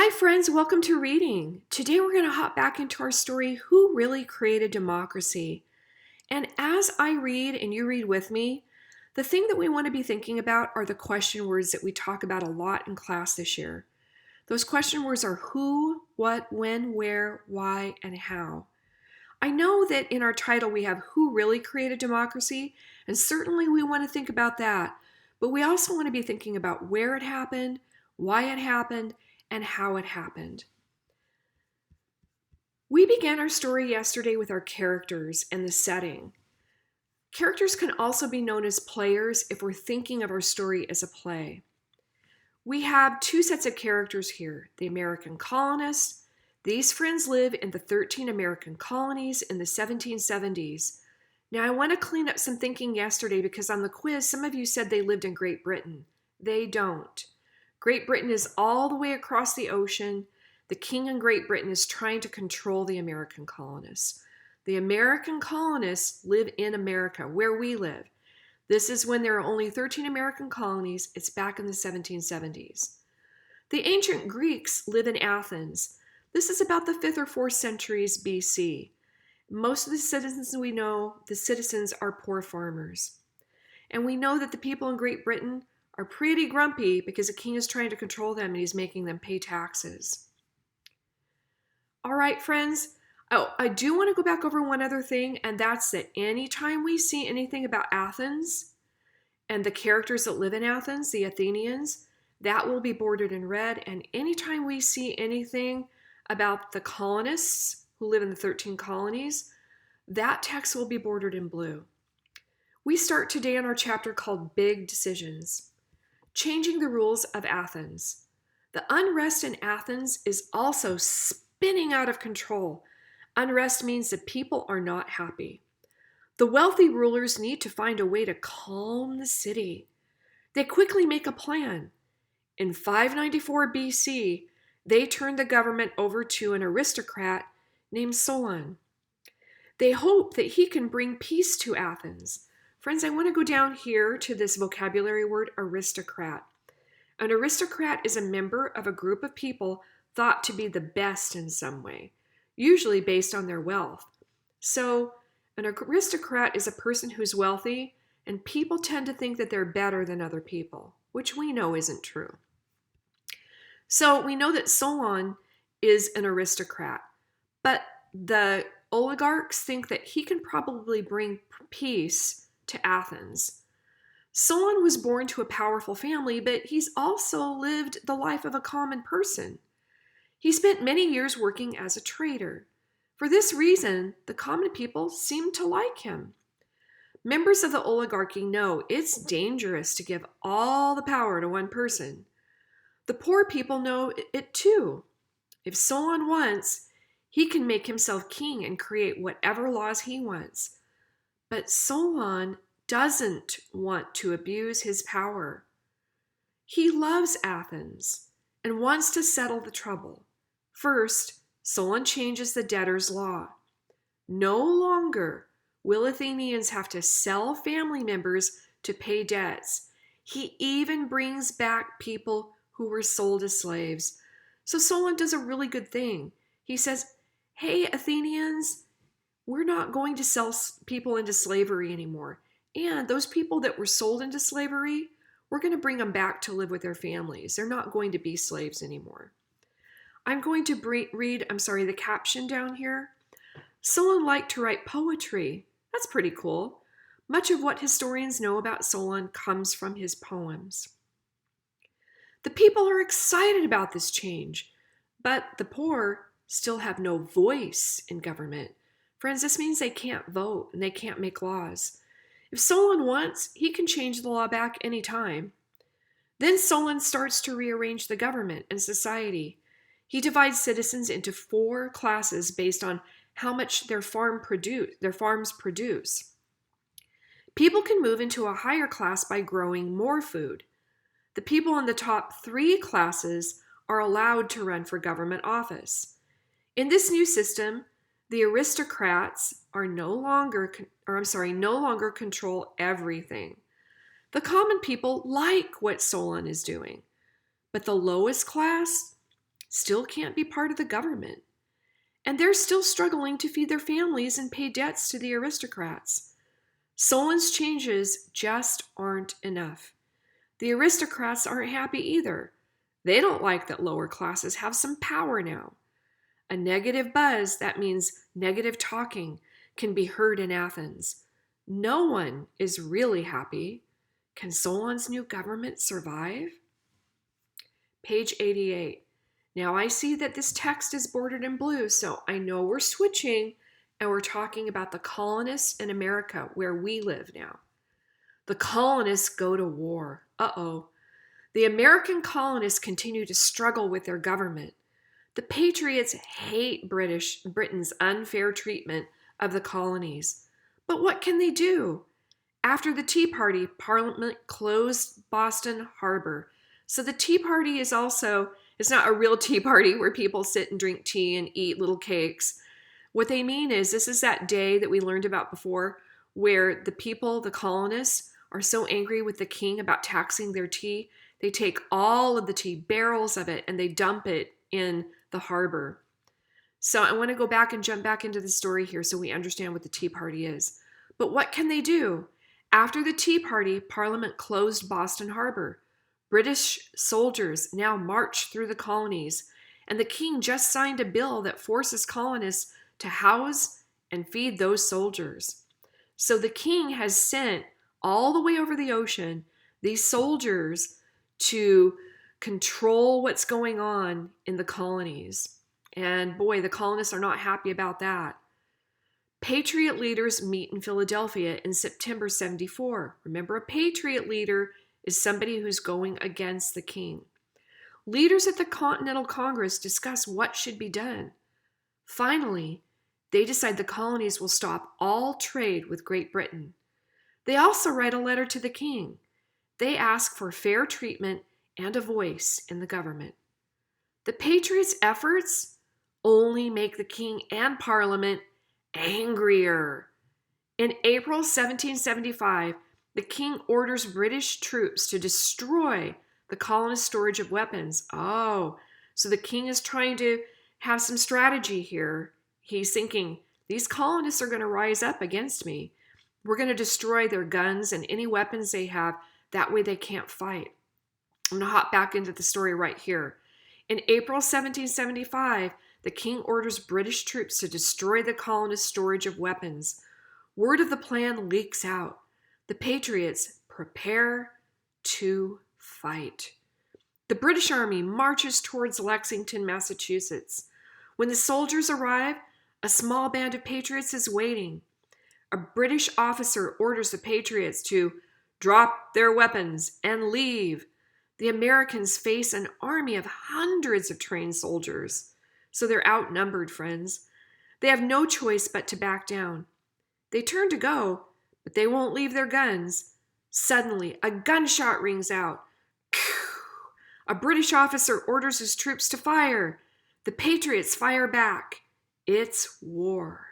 Hi, friends. Welcome to Reading. Today we're going to hop back into our story, Who Really Created Democracy? And as I read and you read with me, the thing that we want to be thinking about are the question words that we talk about a lot in class this year. Those question words are who, what, when, where, why, and how. I know that in our title we have Who Really Created Democracy, and certainly we want to think about that. But we also want to be thinking about where it happened, why it happened, and how it happened. We began our story yesterday with our characters and the setting. Characters can also be known as players if we're thinking of our story as a play. We have two sets of characters here, the American colonists. These friends live in the 13 American colonies in the 1770s. Now I want to clean up some thinking yesterday because on the quiz, some of you said they lived in Great Britain. They don't. Great Britain is all the way across the ocean. The king in Great Britain is trying to control the American colonists. The American colonists live in America, where we live. This is when there are only 13 American colonies. It's back in the 1770s. The ancient Greeks live in Athens. This is about the 5th or 4th centuries BC. Most of the citizens we know, the citizens are poor farmers. And we know that the people in Great Britain are pretty grumpy because the king is trying to control them and he's making them pay taxes. All right, friends. Oh, I do want to go back over one other thing, and that's that anytime we see anything about Athens and the characters that live in Athens, the Athenians, that will be bordered in red. And anytime we see anything about the colonists who live in the 13 colonies, that text will be bordered in blue. We start today in our chapter called Big Decisions. Changing the rules of Athens. The unrest in Athens is also spinning out of control. Unrest means that people are not happy. The wealthy rulers need to find a way to calm the city. They quickly make a plan. In 594 BC, they turned the government over to an aristocrat named Solon. They hope that he can bring peace to Athens. Friends, I want to go down here to this vocabulary word, aristocrat. An aristocrat is a member of a group of people thought to be the best in some way, usually based on their wealth. So, an aristocrat is a person who's wealthy, and people tend to think that they're better than other people, which we know isn't true. So, we know that Solon is an aristocrat, but the oligarchs think that he can probably bring peace to Athens. Solon was born to a powerful family, but he's also lived the life of a common person. He spent many years working as a trader. For this reason, the common people seem to like him. Members of the oligarchy know it's dangerous to give all the power to one person. The poor people know it too. If Solon wants, he can make himself king and create whatever laws he wants. But Solon doesn't want to abuse his power. He loves Athens and wants to settle the trouble. First, Solon changes the debtor's law. No longer will Athenians have to sell family members to pay debts. He even brings back people who were sold as slaves. So Solon does a really good thing. He says, hey, Athenians, we're not going to sell people into slavery anymore. And those people that were sold into slavery, we're going to bring them back to live with their families. They're not going to be slaves anymore. I'm going to read the caption down here. Solon liked to write poetry. That's pretty cool. Much of what historians know about Solon comes from his poems. The people are excited about this change, but the poor still have no voice in government. Friends, this means they can't vote and they can't make laws. If Solon wants, he can change the law back anytime. Then Solon starts to rearrange the government and society. He divides citizens into 4 classes based on how much their farms produce. People can move into a higher class by growing more food. The people in the top 3 classes are allowed to run for government office. In this new system, the aristocrats no longer control everything. The common people like what Solon is doing, but the lowest class still can't be part of the government. And they're still struggling to feed their families and pay debts to the aristocrats. Solon's changes just aren't enough. The aristocrats aren't happy either. They don't like that lower classes have some power now. A negative buzz, that means negative talking, can be heard in Athens. No one is really happy. Can Solon's new government survive? Page 88. Now I see that this text is bordered in blue, so I know we're switching and we're talking about the colonists in America where we live now. The colonists go to war. Uh-oh. The American colonists continue to struggle with their government. The Patriots hate Britain's unfair treatment of the colonies. But what can they do? After the Tea Party, Parliament closed Boston Harbor. So the Tea Party is also, it's not a real tea party where people sit and drink tea and eat little cakes. What they mean is this is that day that we learned about before where the people, the colonists, are so angry with the king about taxing their tea, they take all of the tea, barrels of it, and they dump it in the harbor. So I want to go back and jump back into the story here so we understand what the Tea Party is. But what can they do? After the Tea Party, Parliament closed Boston Harbor. British soldiers now march through the colonies, and the king just signed a bill that forces colonists to house and feed those soldiers. So the king has sent all the way over the ocean these soldiers to control what's going on in the colonies. And boy, the colonists are not happy about that. Patriot leaders meet in Philadelphia in September 74. Remember, a patriot leader is somebody who's going against the king. Leaders at the Continental Congress discuss what should be done. Finally, they decide the colonies will stop all trade with Great Britain. They also write a letter to the king. They ask for fair treatment and a voice in the government. The Patriots' efforts only make the king and Parliament angrier. In April 1775, the king orders British troops to destroy the colonists' storage of weapons. Oh, so the king is trying to have some strategy here. He's thinking, these colonists are going to rise up against me. We're going to destroy their guns and any weapons they have. That way they can't fight. I'm going to hop back into the story right here. In April 1775, the king orders British troops to destroy the colonists' storage of weapons. Word of the plan leaks out. The Patriots prepare to fight. The British Army marches towards Lexington, Massachusetts. When the soldiers arrive, a small band of Patriots is waiting. A British officer orders the Patriots to drop their weapons and leave. The Americans face an army of hundreds of trained soldiers. So they're outnumbered, friends. They have no choice but to back down. They turn to go, but they won't leave their guns. Suddenly, a gunshot rings out. A British officer orders his troops to fire. The Patriots fire back. It's war.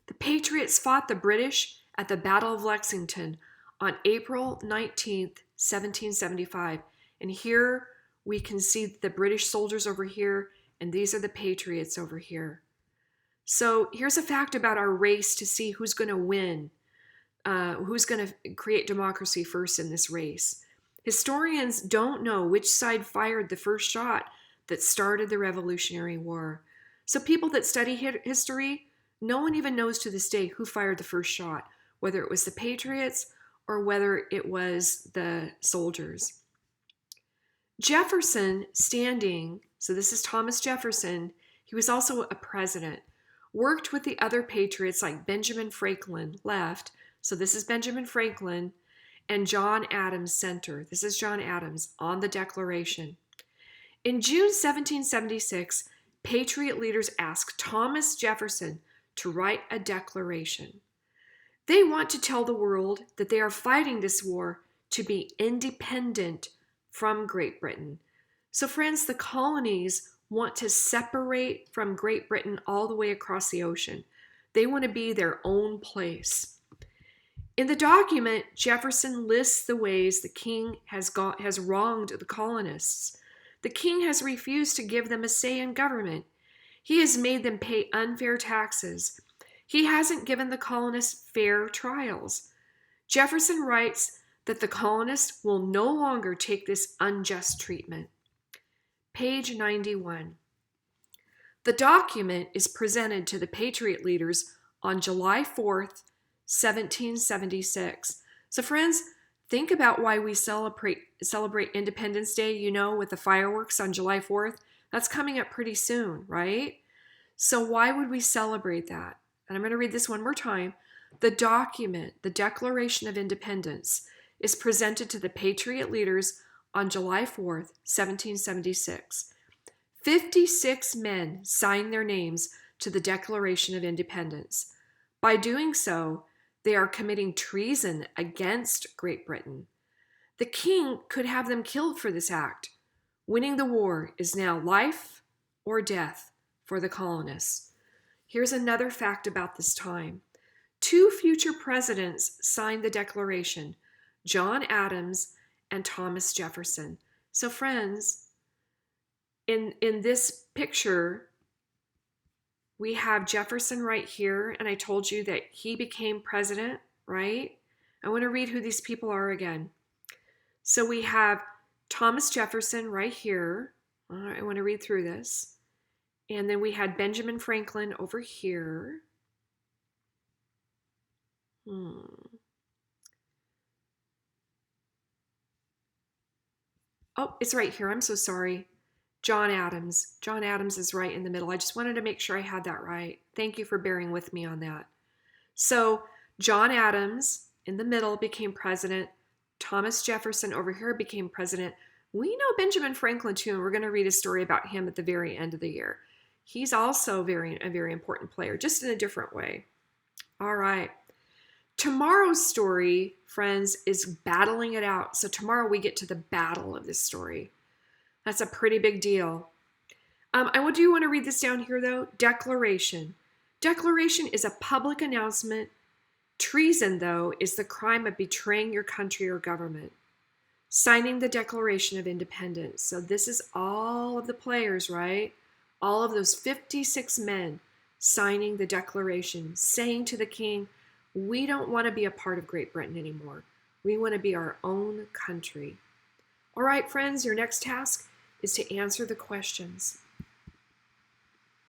The Patriots fought the British at the Battle of Lexington on April 19th, 1775. And here we can see the British soldiers over here, and these are the Patriots over here. So here's a fact about our race to see who's going to win, who's going to create democracy first in this race. Historians don't know which side fired the first shot that started the Revolutionary War. So people that study history, no one even knows to this day who fired the first shot, whether it was the Patriots or whether it was the soldiers. Jefferson standing, so this is Thomas Jefferson, he was also a president, worked with the other patriots like Benjamin Franklin, left, so this is Benjamin Franklin, and John Adams, center. This is John Adams on the Declaration. In June 1776, Patriot leaders asked Thomas Jefferson to write a declaration. They want to tell the world that they are fighting this war to be independent from Great Britain. So friends, the colonies want to separate from Great Britain all the way across the ocean. They want to be their own place. In the document, Jefferson lists the ways the king has wronged the colonists. The king has refused to give them a say in government. He has made them pay unfair taxes. He hasn't given the colonists fair trials. Jefferson writes that the colonists will no longer take this unjust treatment. Page 91. The document is presented to the Patriot leaders on July 4th, 1776. So friends, think about why we celebrate Independence Day, with the fireworks on July 4th. That's coming up pretty soon, right? So why would we celebrate that? And I'm going to read this one more time. The document, the Declaration of Independence, is presented to the Patriot leaders on July 4th, 1776. 56 men signed their names to the Declaration of Independence. By doing so, they are committing treason against Great Britain. The king could have them killed for this act. Winning the war is now life or death for the colonists. Here's another fact about this time. 2 future presidents signed the Declaration, John Adams and Thomas Jefferson. So friends, in this picture, we have Jefferson right here, and I told you that he became president, right? I want to read who these people are again. So we have Thomas Jefferson right here. I want to read through this. And then we had Benjamin Franklin over here. Oh, it's right here. I'm so sorry. John Adams. John Adams is right in the middle. I just wanted to make sure I had that right. Thank you for bearing with me on that. So John Adams in the middle became president. Thomas Jefferson over here became president. We know Benjamin Franklin too, and we're going to read a story about him at the very end of the year. He's also a very important player, just in a different way. All right. Tomorrow's story, friends, is battling it out. So tomorrow we get to the battle of this story. That's a pretty big deal. I do want to read this down here, though. Declaration. Declaration is a public announcement. Treason, though, is the crime of betraying your country or government. Signing the Declaration of Independence. So this is all of the players, right? All of those 56 men signing the Declaration, saying to the king, we don't want to be a part of Great Britain anymore. We want to be our own country. All right, friends, your next task is to answer the questions.